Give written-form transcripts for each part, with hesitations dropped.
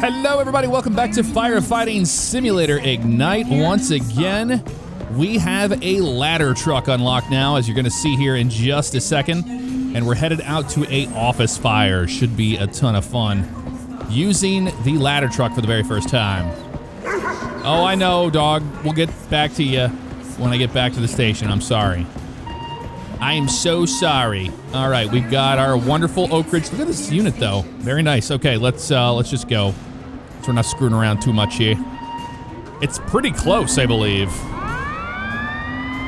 Hello, everybody. Welcome back to Firefighting Simulator Ignite. Once again, we have a ladder truck unlocked now, as you're going to see here in just a second. And we're headed out to a office fire. Should be a ton of fun. Using the ladder truck for the very first time. Oh, I know, dog. We'll get back to you when I get back to the station. I'm sorry. I am so sorry. All right, we've got our wonderful Oak Ridge. Look at this unit, though. Very nice. Okay, let's just go. So we're not screwing around too much here. It's pretty close, I believe.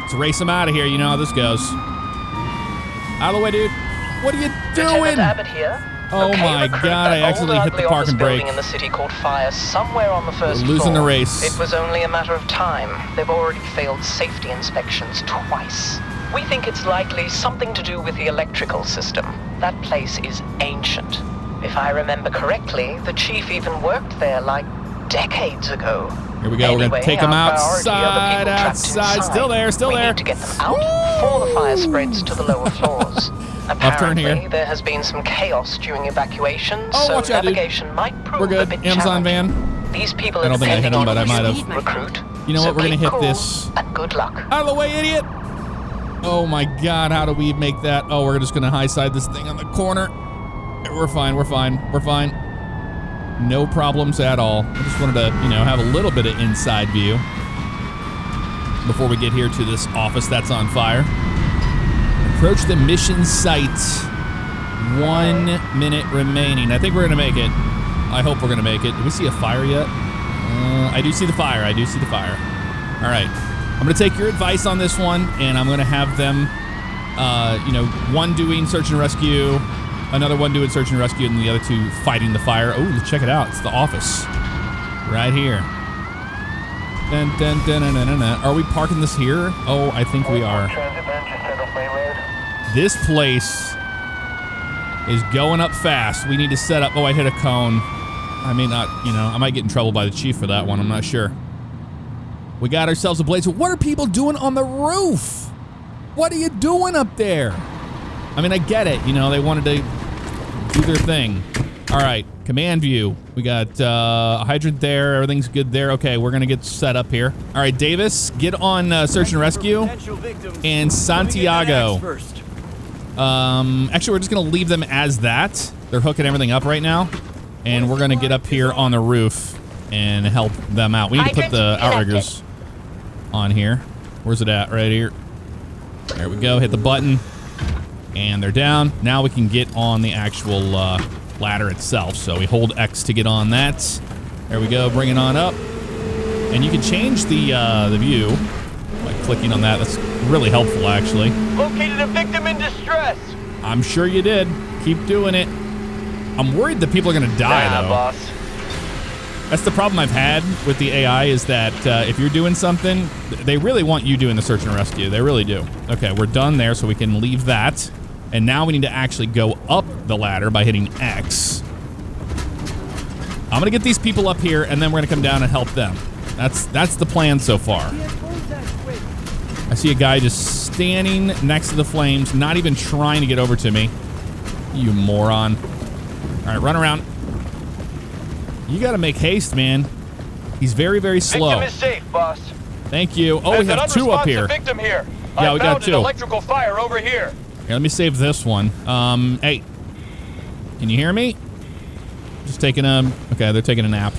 Let's race them out of here. You know how this goes. Out of the way, dude. What are you doing? Lieutenant Abbott here. Oh my God! I accidentally hit the parking brake. In the city caught fire somewhere on the first We're losing floor. the race. It was only a matter of time. They've already failed safety inspections twice. We think it's likely something to do with the electrical system. That place is ancient. If I remember correctly, the chief even worked there like decades ago. Here we go. Anyway, we're gonna take them outside. Still there. We need to get them out before the fire spreads to the lower floors. Apparently, there has been some chaos during evacuation, so watch out, navigation dude. might prove We're good. a bit Amazon challenging. van. These people I don't think I hit him, but I might have. Recruit. You know what? We're gonna hit cool this. And good luck. Out of the way, idiot! Oh my God! How do we make that? Oh, we're just gonna high side this thing on the corner. We're fine. We're fine. We're fine. No problems at all. I just wanted to, have a little bit of inside view before we get here to this office that's on fire. Approach the mission site. 1 minute remaining. I think we're gonna make it. I hope we're gonna make it. Do we see a fire yet? I do see the fire. All right. I'm gonna take your advice on this one, and I'm gonna have them, one doing search and rescue, another one doing search and rescue, and the other two fighting the fire. Oh, check it out. It's the office. Right here. Dun, dun, dun, dun, dun, dun, dun. Are we parking this here? Oh, I think we are. This place is going up fast. We need to set up. Oh, I hit a cone. I may not, I might get in trouble by the chief for that one. I'm not sure. We got ourselves a blaze. What are people doing on the roof? What are you doing up there? I mean, I get it. They wanted to do their thing. All right, command view. We got a hydrant there. Everything's good there. Okay, we're going to get set up here. All right, Davis, get on search and rescue. And Santiago. Actually, we're just going to leave them as that. They're hooking everything up right now. And we're going to get up here on the roof and help them out. We need to put the outriggers on here. Where's it at? Right here. There we go. Hit the button. And they're down. Now we can get on the actual ladder itself. So we hold X to get on that. There we go. Bring it on up. And you can change the view by clicking on that. That's really helpful, actually. Located a victim in distress. I'm sure you did. Keep doing it. I'm worried that people are going to die, though. Boss. That's the problem I've had with the AI is that if you're doing something, they really want you doing the search and rescue. They really do. Okay, we're done there, so we can leave that. And now we need to actually go up the ladder by hitting X. I'm going to get these people up here, and then we're going to come down and help them. That's the plan so far. I see a guy just standing next to the flames, not even trying to get over to me. You moron. All right, run around. You got to make haste, man. He's very, very slow. Victim is safe, boss. Thank you. Oh, we have two up here. Victim here. Yeah, we got two. An electrical fire over here. Here, let me save this one. Hey, can you hear me? Just taking a. Okay, they're taking a nap.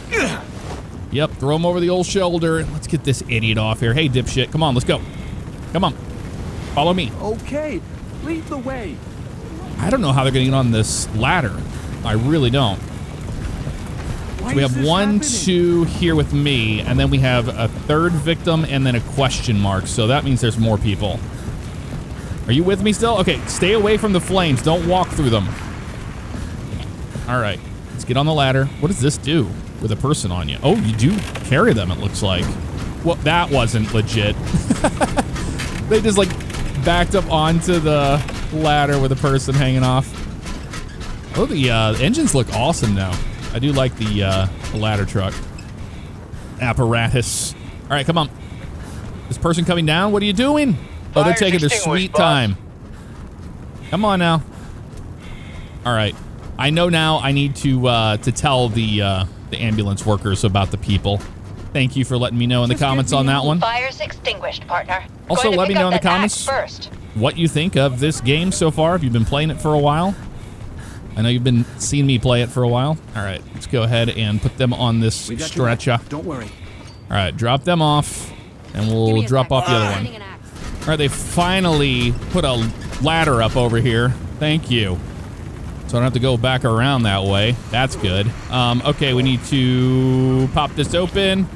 Yep, throw him over the old shoulder. Let's get this idiot off here. Hey, dipshit, come on, let's go. Come on, follow me. Okay, lead the way. I don't know how they're getting on this ladder. I really don't. So we have 1, 2 here with me, and then we have a third victim and then a question mark. So that means there's more people. Are you with me still? Okay, stay away from the flames. Don't walk through them. All right, let's get on the ladder. What does this do with a person on you? Oh, you do carry them, it looks like. Well, that wasn't legit. They just, backed up onto the ladder with a person hanging off. Oh, the engines look awesome now. I do like the ladder truck apparatus. All right, come on. This person coming down, what are you doing? Oh, they're taking their sweet time. Come on now. All right. I know now I need to tell the ambulance workers about the people. Thank you for letting me know in the comments on that one. Fire's extinguished, partner. Also, let me know in the comments first. what you think of this game so far. If you've been playing it for a while. I know you've been seeing me play it for a while. All right, let's go ahead and put them on this stretcher. Don't worry. All right, drop them off, and we'll drop off the other one. All right, they finally put a ladder up over here. Thank you. So I don't have to go back around that way. That's good. Okay, we need to pop this open.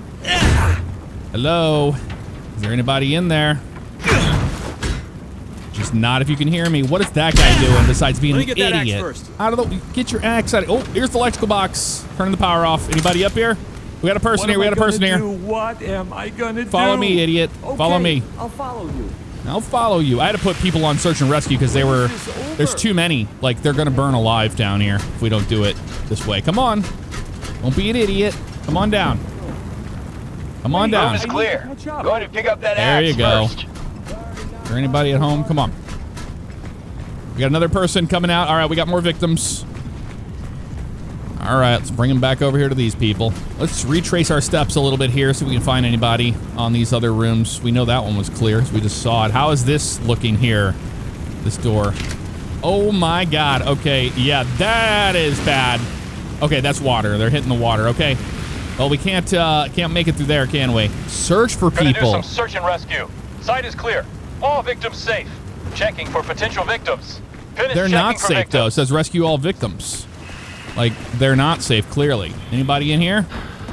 Hello? Is there anybody in there? Just not if you can hear me. What is that guy doing besides being an idiot? Let me get that axe first. Out of the, get your axe out. Oh, here's the electrical box. Turning the power off. Anybody up here? We got a person here. We got a person here. What am I gonna do? Follow me, idiot. Okay, Follow me. I'll follow you. I'll follow you. I had to put people on search and rescue because there's too many. Like, they're gonna burn alive down here if we don't do it this way. Come on. Don't be an idiot. Come on down. Come on down. Room is clear. Go ahead and pick up that There axe you go. first. Is there anybody at home? Come on. We got another person coming out. All right, we got more victims. All right, let's bring them back over here to these people. Let's retrace our steps a little bit here so we can find anybody on these other rooms. We know that one was clear, so we just saw it. How is this looking here? This door. Oh my God. Okay, yeah, that is bad. Okay, that's water. They're hitting the water. Okay. Well, we can't make it through there, can we? Search for Gonna do people. some search and rescue. Site is clear. All victims safe. Checking for potential victims. Finish They're checking not for safe, victims. though. It says rescue all victims. Like, they're not safe, clearly. Anybody in here?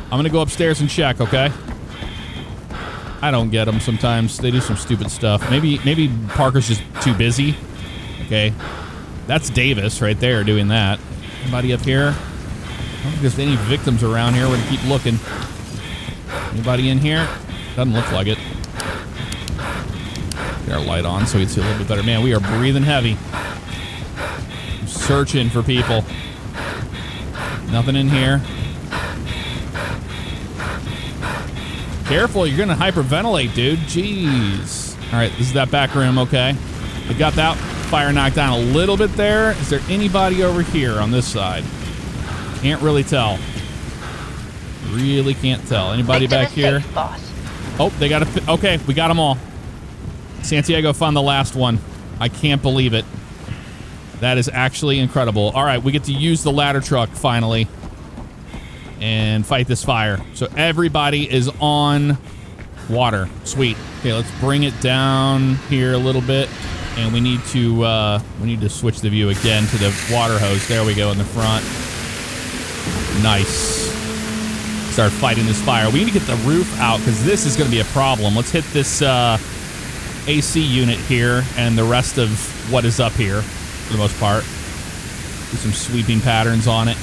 I'm going to go upstairs and check, okay? I don't get them sometimes. They do some stupid stuff. Maybe Parker's just too busy. Okay. That's Davis right there doing that. Anybody up here? I don't think there's any victims around here. We're going to keep looking. Anybody in here? Doesn't look like it. Get our light on so we can see a little bit better. Man, we are breathing heavy. I'm searching for people. Nothing in here. Careful, you're gonna hyperventilate, dude. Jeez. All right, this is that back room, okay. We got that fire knocked down a little bit there. Is there anybody over here on this side? Can't really tell. Really can't tell. Anybody back here? Safe, boss. Oh, they got a... Okay, we got them all. Santiago found the last one. I can't believe it. That is actually incredible. All right, we get to use the ladder truck finally and fight this fire. So everybody is on water. Sweet. Okay, let's bring it down here a little bit, and we need to switch the view again to the water hose. There we go in the front. Nice. Start fighting this fire. We need to get the roof out because this is going to be a problem. Let's hit this AC unit here and the rest of what is up here. For the most part. Do some sweeping patterns on it.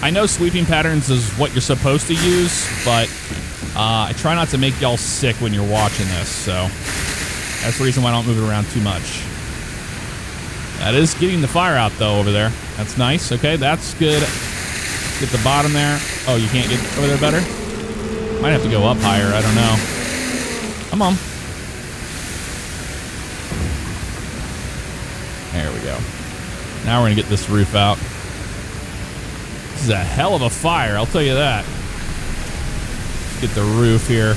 I know sweeping patterns is what you're supposed to use, but I try not to make y'all sick when you're watching this, so that's the reason why I don't move it around too much. That is getting the fire out, though, over there. That's nice. Okay, that's good. Get the bottom there. Oh, you can't get over there better? Might have to go up higher. I don't know. Come on. There we go. Now we're going to get this roof out. This is a hell of a fire, I'll tell you that. Let's get the roof here.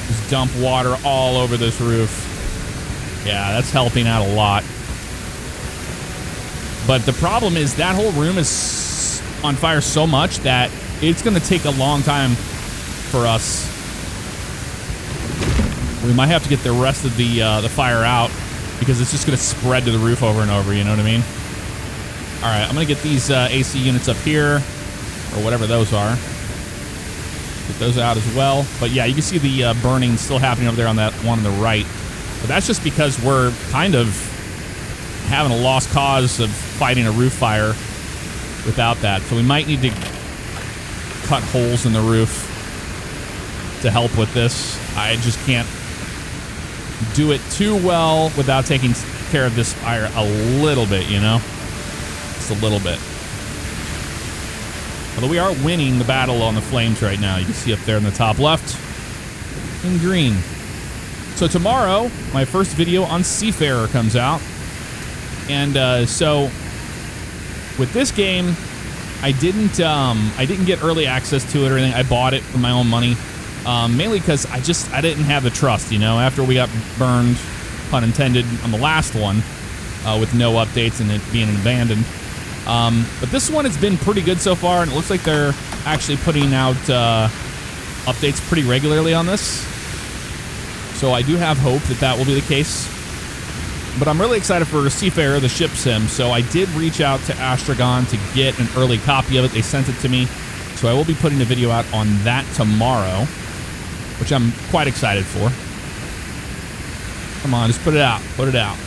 Just dump water all over this roof. Yeah, that's helping out a lot. But the problem is that whole room is on fire so much that it's going to take a long time for us. We might have to get the rest of the fire out, because it's just going to spread to the roof over and over, you know what I mean? All right, I'm going to get these AC units up here, or whatever those are. Get those out as well. But yeah, you can see the burning still happening over there on that one on the right. But that's just because we're kind of having a lost cause of fighting a roof fire without that. So we might need to cut holes in the roof to help with this. I just can't do it too well without taking care of this fire a little bit, you know? Just a little bit. Although we are winning the battle on the flames right now. You can see up there in the top left in green. So tomorrow, my first video on Seafarer comes out. And so with this game, I didn't get early access to it or anything. I bought it for my own money, mainly because I didn't have the trust, you know, after we got burned, pun intended, on the last one, with no updates and it being abandoned. But this one has been pretty good so far, and it looks like they're actually putting out updates pretty regularly on this. So I do have hope that that will be the case. But I'm really excited for Seafarer, the ship sim, so I did reach out to Astragon to get an early copy of it. They sent it to me, so I will be putting a video out on that tomorrow, which I'm quite excited for. Come on, just put it out. Put it out.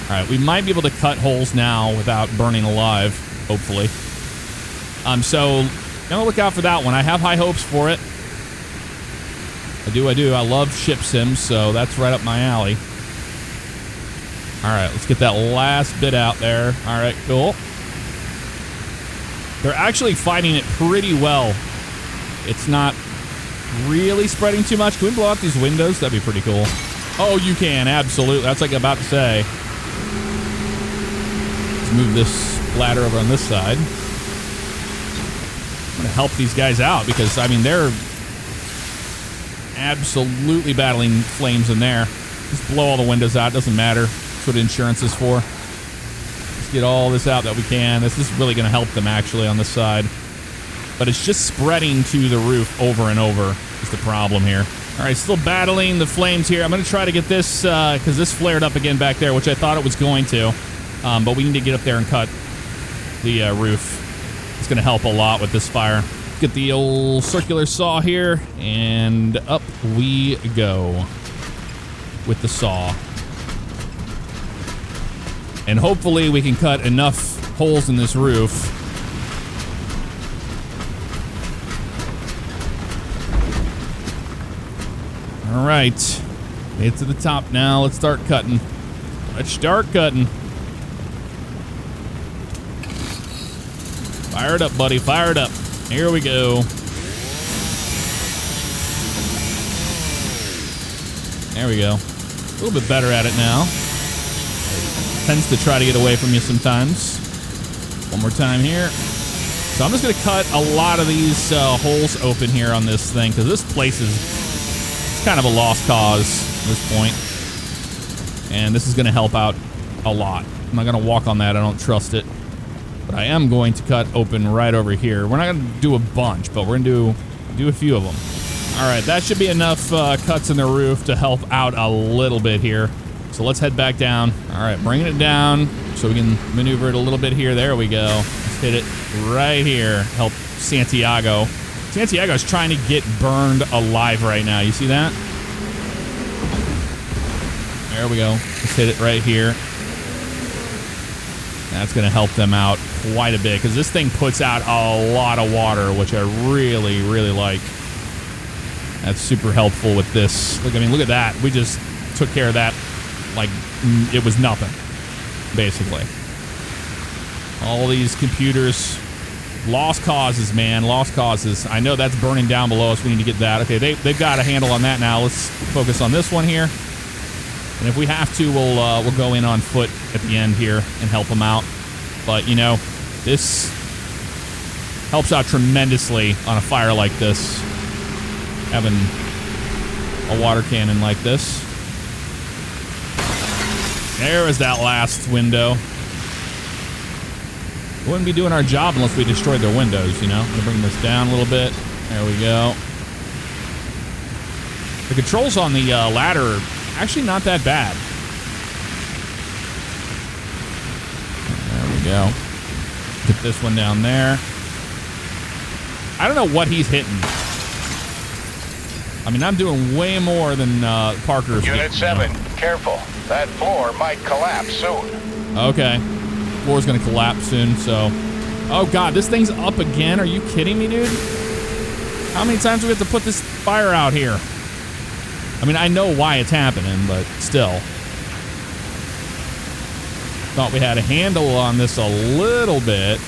All right, we might be able to cut holes now without burning alive, hopefully. So gonna look out for that one. I have high hopes for it. I do. I love ship sims, so that's right up my alley. All right, let's get that last bit out there. All right, cool. They're actually fighting it pretty well. It's not really spreading too much. Can we blow out these windows? That'd be pretty cool. Oh, you can, absolutely. That's like I'm about to say. Let's move this ladder over on this side. I'm gonna help these guys out because, I mean, they're absolutely battling flames in there. Just blow all the windows out, doesn't matter. That's what insurance is for. Let's get all this out that we can. This is really going to help them actually on this side. But it's just spreading to the roof over and over is the problem here. All right, still battling the flames here. I'm going to try to get this, because this flared up again back there, which I thought it was going to. But we need to get up there and cut the roof. It's going to help a lot with this fire. Get the old circular saw here, and up we go with the saw. And hopefully we can cut enough holes in this roof. All right, made it to the top now. Let's start cutting. Let's start cutting. Fire it up, buddy. Fire it up. Here we go. There we go. A little bit better at it now. Tends to try to get away from you sometimes. One more time here. So I'm just going to cut a lot of these holes open here on this thing, because this place is kind of a lost cause at this point. And this is going to help out a lot. I'm not going to walk on that. I don't trust it. But I am going to cut open right over here. We're not going to do a bunch, but we're going to do a few of them. All right, that should be enough cuts in the roof to help out a little bit here. So let's head back down. All right, bringing it down so we can maneuver it a little bit here. There we go. Let's hit it right here. Help Santiago. Santiago's trying to get burned alive right now. You see that? There we go. Let's hit it right here. That's going to help them out quite a bit, because this thing puts out a lot of water, which I really, really like. That's super helpful with this. Look, I mean, look at that. We just took care of that like it was nothing, basically. All these computers. Lost causes, man. Lost causes. I know that's burning down below us. We need to get that. Okay, they've got a handle on that now. Let's focus on this one here. And if we have to, we'll go in on foot at the end here and help them out. But, you know, this helps out tremendously on a fire like this, having a water cannon like this. There is that last window. We wouldn't be doing our job unless we destroyed their windows, you know? I'm gonna bring this down a little bit. There we go. The controls on the ladder are actually not that bad. There we go. Get this one down there. I don't know what he's hitting. I mean, I'm doing way more than Parker's. Unit 7, careful. That floor might collapse soon. Okay. Floor's gonna collapse soon, so... Oh god, this thing's up again? Are you kidding me, dude? How many times do we have to put this fire out here? I mean, I know why it's happening, but still. Thought we had a handle on this a little bit,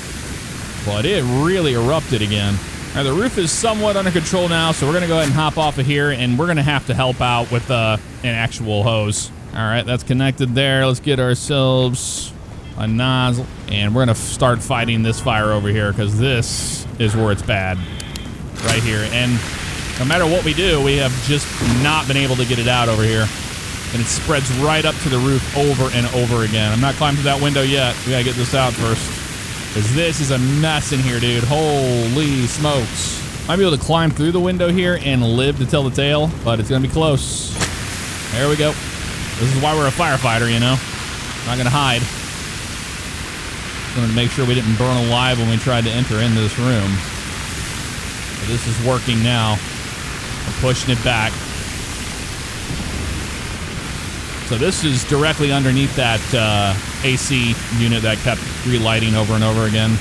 but it really erupted again. All right, the roof is somewhat under control now, so we're gonna go ahead and hop off of here, and we're gonna have to help out with an actual hose. All right, that's connected there. Let's get ourselves a nozzle, and we're gonna start fighting this fire over here because this is where it's bad, right here. And no matter what we do, we have just not been able to get it out over here, and it spreads right up to the roof over and over again. I'm not climbing through that window yet. We gotta get this out first because this is a mess in here, dude. Holy smokes! Might be able to climb through the window here and live to tell the tale, but it's gonna be close. There we go. This is why we're a firefighter, you know. Not gonna hide. Wanted to make sure we didn't burn alive when we tried to enter into this room. But this is working now. I'm pushing it back. So this is directly underneath that AC unit that kept relighting over and over again.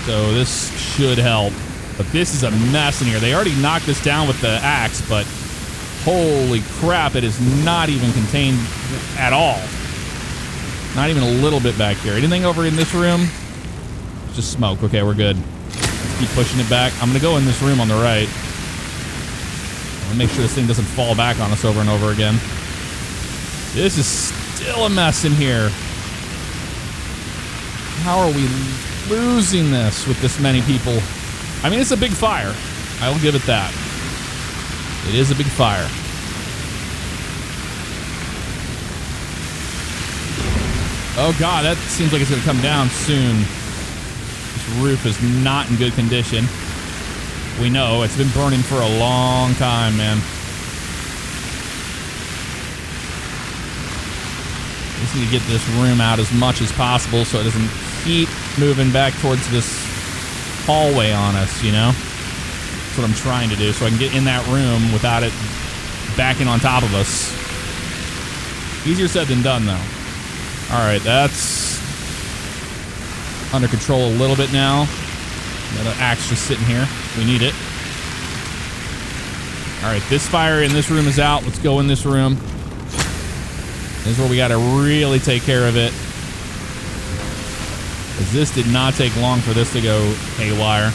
So this should help. But this is a mess in here. They already knocked this down with the axe, but holy crap, it is not even contained at all. Not even a little bit back here. Anything over in this room? Just smoke. Okay, we're good. Let's keep pushing it back. I'm going to go in this room on the right. I'm going to make sure this thing doesn't fall back on us over and over again. This is still a mess in here. How are we losing this with this many people? I mean, it's a big fire. I will give it that. It is a big fire. Oh god, that seems like it's going to come down soon. This roof is not in good condition. We know, it's been burning for a long time, man. We just need to get this room out as much as possible so it doesn't keep moving back towards this hallway on us, you know? That's what I'm trying to do, so I can get in that room without it backing on top of us. Easier said than done, though. Alright, that's under control a little bit now. Another axe just sitting here. We need it. Alright, this fire in this room is out. Let's go in this room. This is where we gotta really take care of it. Because this did not take long for this to go haywire.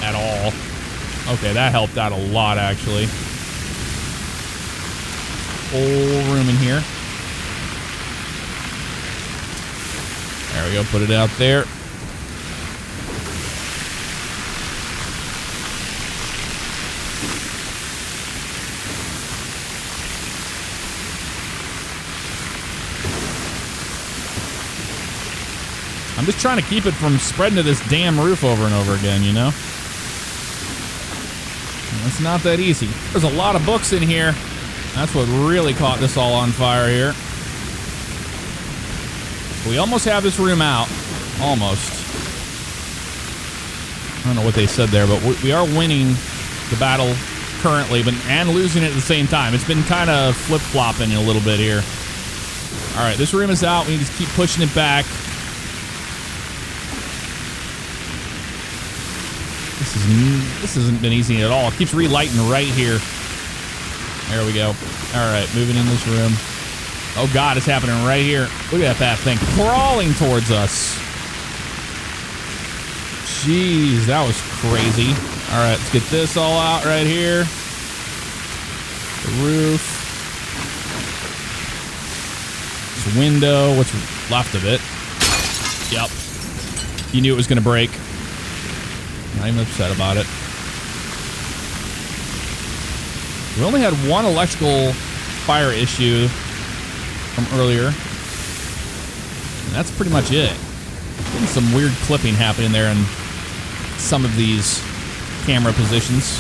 At all. Okay, that helped out a lot, actually. Whole room in here. There we go, put it out there. I'm just trying to keep it from spreading to this damn roof over and over again, you know? It's not that easy. There's a lot of books in here. That's what really caught this all on fire here. We almost have this room out. Almost. I don't know what they said there, but we are winning the battle currently, and losing it at the same time. It's been kind of flip-flopping a little bit here. All right, this room is out. We need to keep pushing it back. This hasn't been easy at all. It keeps relighting right here. There we go. All right, moving in this room. Oh god, it's happening right here. Look at that thing crawling towards us. Jeez, that was crazy. All right, let's get this all out right here. The roof. This window, what's left of it. Yep. You knew it was going to break. Not even upset about it. We only had one electrical fire issue from earlier. And that's pretty much it. Getting some weird clipping happening there in some of these camera positions.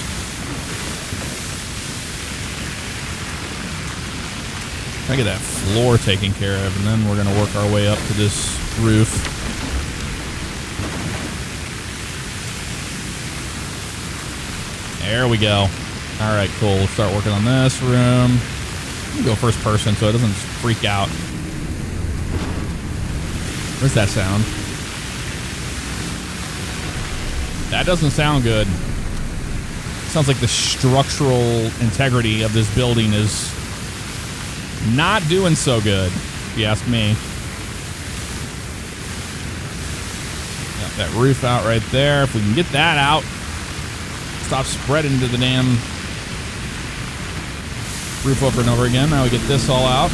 Try to get that floor taken care of, and then we're going to work our way up to this roof. There we go. All right, cool. We'll start working on this room. I'm gonna go first person so it doesn't freak out. Where's that sound? That doesn't sound good. Sounds like the structural integrity of this building is not doing so good, if you ask me. Got that roof out right there. If we can get that out, stop spreading to the damn roof over and over again. Now we get this all out.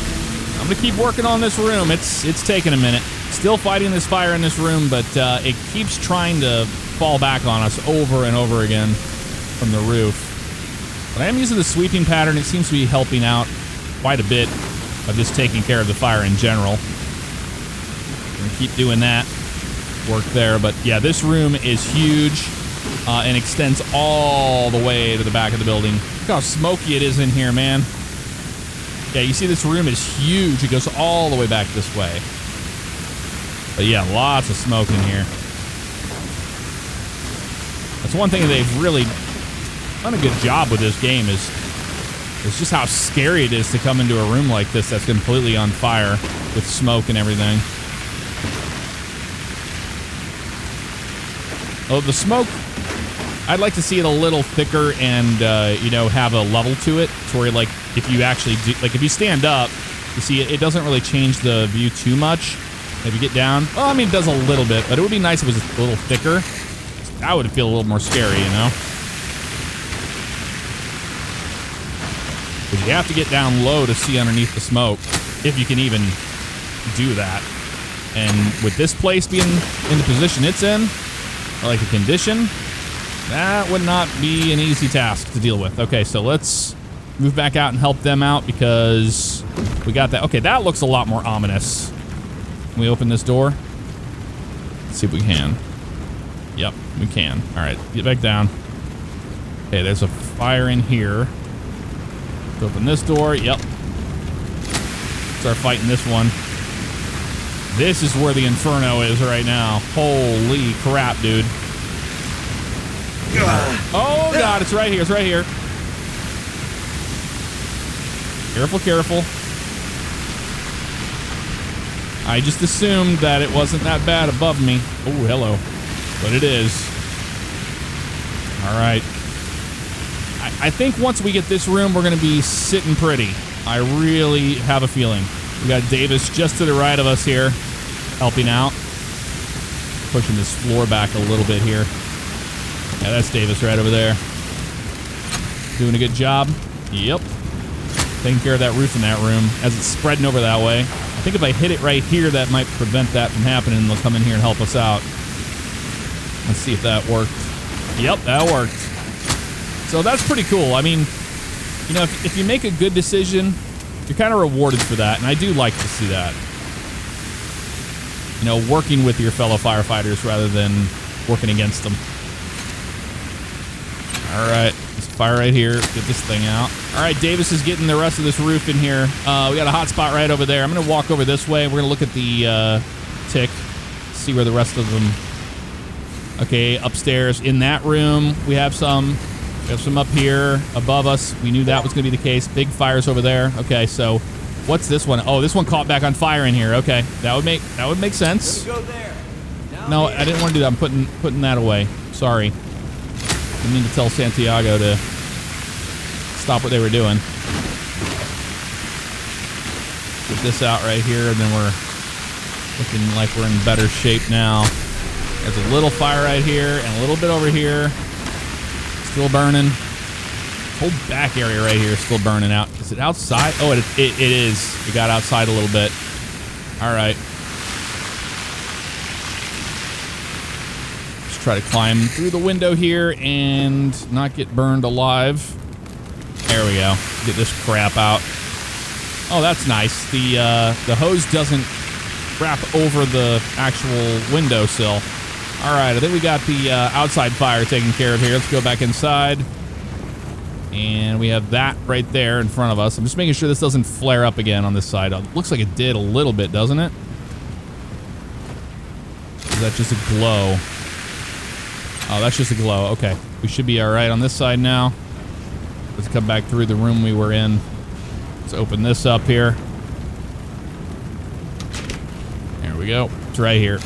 I'm gonna keep working on this room. It's taking a minute. Still fighting this fire in this room, but it keeps trying to fall back on us over and over again from the roof. But I am using the sweeping pattern. It seems to be helping out quite a bit of just taking care of the fire in general. We're going to keep doing that work there. But yeah, this room is huge and extends all the way to the back of the building. Look how smoky it is in here, man. Yeah, you see this room is huge. It goes all the way back this way. But yeah, lots of smoke in here. That's one thing they've really done a good job with this game is just how scary it is to come into a room like this that's completely on fire with smoke and everything. Oh, the smoke, I'd like to see it a little thicker and, you know, have a level to it. To where, like, if you actually do, like, if you stand up, you see it doesn't really change the view too much. If you get down, well, I mean, it does a little bit, but it would be nice if it was a little thicker. That would feel a little more scary, you know? Because you have to get down low to see underneath the smoke, if you can even do that. And with this place being in the position it's in, or like the condition, that would not be an easy task to deal with. Okay, so let's move back out and help them out because we got that. Okay, that looks a lot more ominous. Can we open this door? Let's see if we can. Yep, we can. All right, get back down. Okay, there's a fire in here. Let's open this door. Yep. Start fighting this one. This is where the inferno is right now. Holy crap, dude. Oh, God, it's right here. It's right here. Careful, careful. I just assumed that it wasn't that bad above me. Oh, hello. But it is. All right. I think once we get this room, we're going to be sitting pretty. I really have a feeling. We got Davis just to the right of us here, helping out. Pushing this floor back a little bit here. Yeah, that's Davis right over there. Doing a good job. Yep. Taking care of that roof in that room as it's spreading over that way. I think if I hit it right here, that might prevent that from happening, and they'll come in here and help us out. Let's see if that worked. Yep, that worked. So that's pretty cool. I mean, you know, if you make a good decision, you're kind of rewarded for that, and I do like to see that. You know, working with your fellow firefighters rather than working against them. All right, let's fire right here. Get this thing out. All right, Davis is getting the rest of this roof in here. We got a hot spot right over there. I'm going to walk over this way. We're going to look at the tick, see where the rest of them... Okay, upstairs in that room, we have some. We have some up here above us. We knew that was going to be the case. Big fires over there. Okay, so what's this one? Oh, this one caught back on fire in here. Okay, that would make sense. Go there. No, I didn't want to do that. I'm putting that away. Sorry. I mean to tell Santiago to stop what they were doing. Get this out right here, and then we're looking like we're in better shape now. There's a little fire right here and a little bit over here. Still burning. Whole back area right here is still burning out. Is it outside? Oh, it is. It got outside a little bit. All right. Let's try to climb through the window here and not get burned alive. There we go. Get this crap out. Oh, that's nice. The hose doesn't wrap over the actual windowsill. All right, I think we got the outside fire taken care of here. Let's go back inside. And we have that right there in front of us. I'm just making sure this doesn't flare up again on this side. It looks like it did a little bit, doesn't it? Is that just a glow? Oh, that's just a glow. Okay. We should be all right on this side now. Let's come back through the room we were in. Let's open this up here. There we go. It's right here.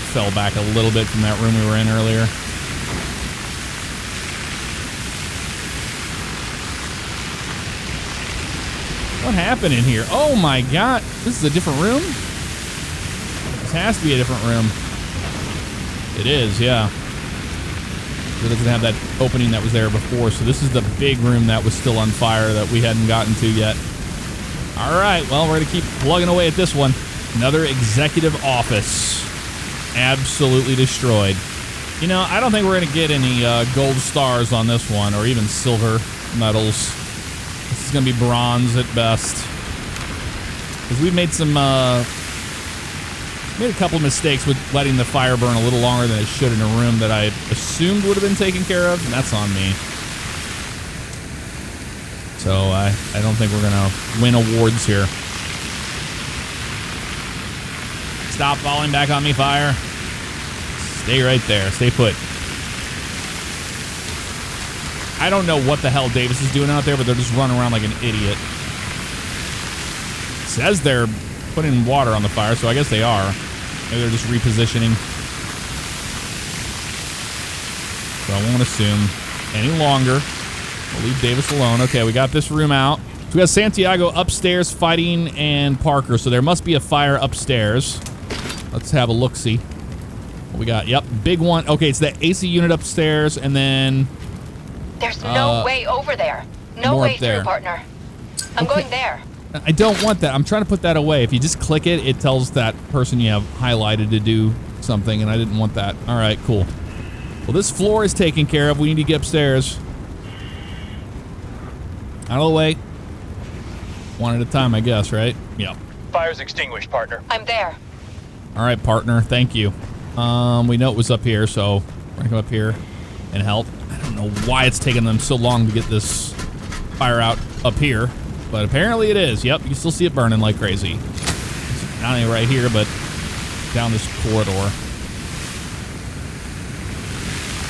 Fell back a little bit from that room we were in earlier. What happened in here? Oh my God. This is a different room? This has to be a different room. It is, yeah. It doesn't have that opening that was there before, so this is the big room that was still on fire that we hadn't gotten to yet. All right, well, we're going to keep plugging away at this one. Another executive office. Absolutely destroyed. You know, I don't think we're going to get any gold stars on this one, or even silver medals. This is going to be bronze at best. Because we've made some, made a couple mistakes with letting the fire burn a little longer than it should in a room that I assumed would have been taken care of, and that's on me. So I don't think we're going to win awards here. Stop falling back on me, fire. Stay right there. Stay put. I don't know what the hell Davis is doing out there, but they're just running around like an idiot. It says they're putting water on the fire, so I guess they are. Maybe they're just repositioning. So I won't assume any longer. We'll leave Davis alone. Okay, we got this room out. So we got Santiago upstairs fighting and Parker, so there must be a fire upstairs. Let's have a look-see. What we got? Yep, big one. Okay, it's the AC unit upstairs, and then... There's no way over there. No way there. through, partner. I'm going there. I don't want that. I'm trying to put that away. If you just click it, it tells that person you have highlighted to do something, and I didn't want that. All right, cool. Well, this floor is taken care of. We need to get upstairs. Out of the way. One at a time, I guess, right? Yeah. Fire's extinguished, partner. I'm there. All right, partner. Thank you. We know it was up here, so we're gonna come up here and help. I don't know why it's taking them so long to get this fire out up here, but apparently it is. Yep, you can still see it burning like crazy. It's not only right here, but down this corridor.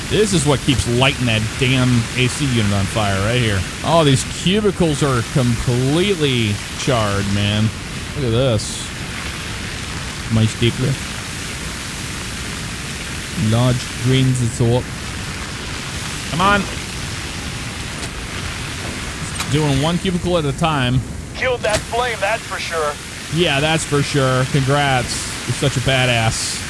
This is what keeps lighting that damn AC unit on fire right here. Oh, these cubicles are completely charred, man. Look at this. My stapler. Large grains of salt. Come on. Just doing one cubicle at a time. Killed that flame, that's for sure. Yeah, that's for sure. Congrats. You're such a badass.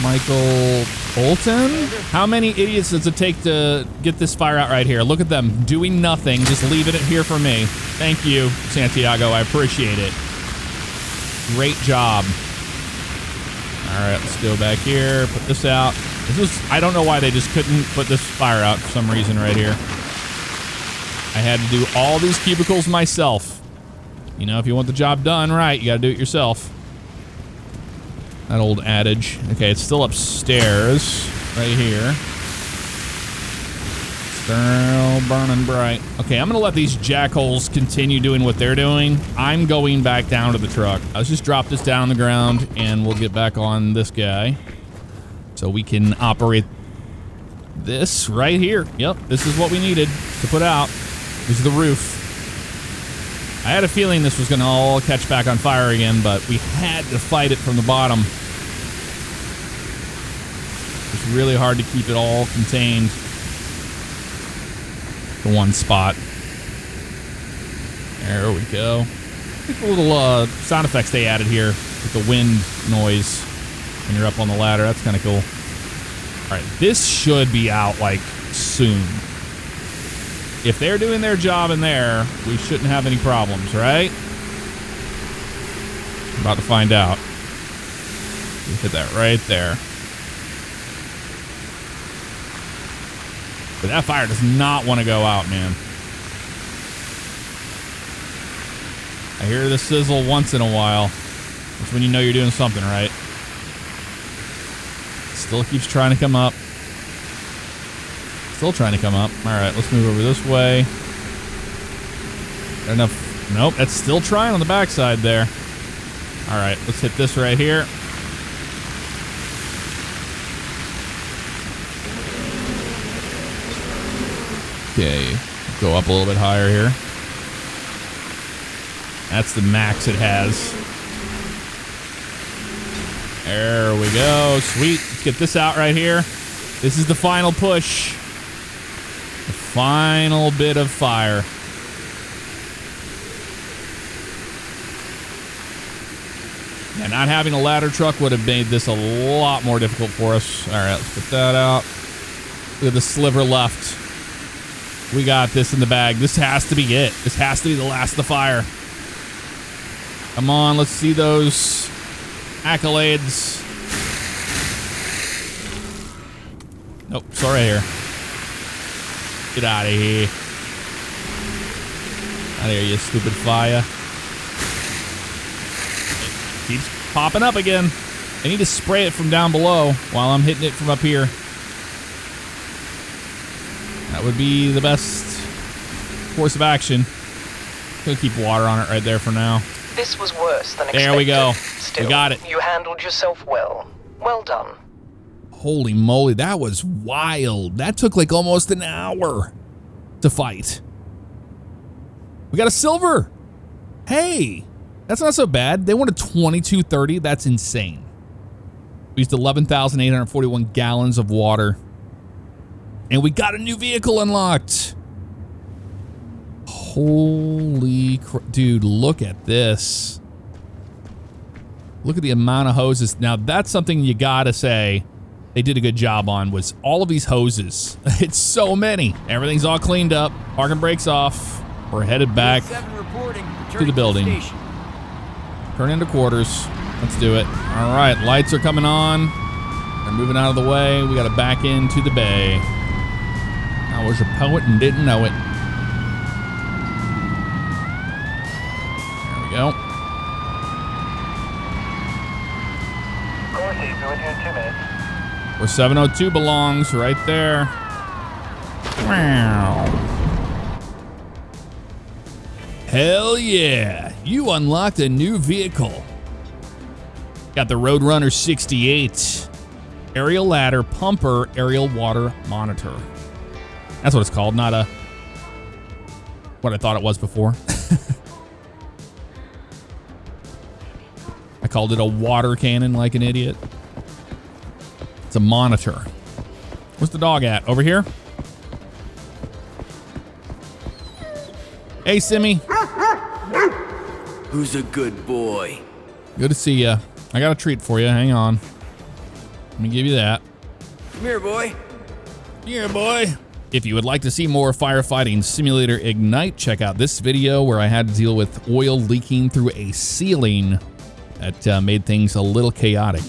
Michael Bolton? How many idiots does it take to get this fire out right here? Look at them doing nothing, just leaving it here for me. Thank you, Santiago. I appreciate it. Great job. All right, let's go back here. Put this out. I don't know why they just couldn't put this fire out for some reason right here. I had to do all these cubicles myself. You know, if you want the job done right, you got to do it yourself. That old adage. Okay, it's still upstairs, right here. Still burning bright. Okay, I'm gonna let these jackholes continue doing what they're doing. I'm going back down to the truck. Let's just drop this down on the ground, and we'll get back on this guy, so we can operate this right here. Yep, this is what we needed to put out. This is the roof. I had a feeling this was gonna all catch back on fire again, but we had to fight it from the bottom. It's really hard to keep it all contained to one spot. There we go. I think the little sound effects they added here with the wind noise when you're up on the ladder, that's kind of cool. All right, this should be out like soon. If they're doing their job in there, we shouldn't have any problems, right? I'm about to find out. We hit that right there. But that fire does not want to go out, man. I hear the sizzle once in a while. That's when you know you're doing something right. Still keeps trying to come up. Still trying to come up. All right, let's move over this way. Enough. Nope, that's still trying on the backside there. All right, let's hit this right here. Okay, go up a little bit higher here. That's the max it has. There we go. Sweet. Let's get this out right here. This is the final push. The final bit of fire. Yeah, not having a ladder truck would have made this a lot more difficult for us. All right, let's put that out. Look at the sliver left. We got this in the bag. This has to be it. This has to be the last of the fire. Come on, let's see those accolades. Nope, sorry here. Get out of here. Out of here, you stupid fire. It keeps popping up again. I need to spray it from down below while I'm hitting it from up here. That would be the best course of action. Gonna keep water on it right there for now. This was worse than expected. There we go. Still, We got it. You handled yourself well. Well done. Holy moly, that was wild. That took like almost an hour to fight. We got a silver. Hey, that's not so bad. They wanted 2230. That's insane. We used 11,841 gallons of water. And we got a new vehicle unlocked. Holy crap. Dude, look at this. Look at the amount of hoses. Now, that's something you gotta say they did a good job on, was all of these hoses. It's so many. Everything's all cleaned up. Parking brakes off. We're headed back to the building. Turn into quarters. Let's do it. All right, lights are coming on. They're moving out of the way. We got to back into the bay. I was a poet and didn't know it. There we go. Where 702 belongs, right there. Wow. Hell yeah. You unlocked a new vehicle. Got the Roadrunner 68. Aerial ladder, pumper, aerial water monitor. That's what it's called, not a... what I thought it was before. I called it a water cannon like an idiot. It's a monitor. Where's the dog at? Over here? Hey, Simmy. Who's a good boy? Good to see ya. I got a treat for you. Hang on. Let me give you that. Come here, boy. Yeah, boy. If you would like to see more Firefighting Simulator Ignite, check out this video where I had to deal with oil leaking through a ceiling that made things a little chaotic.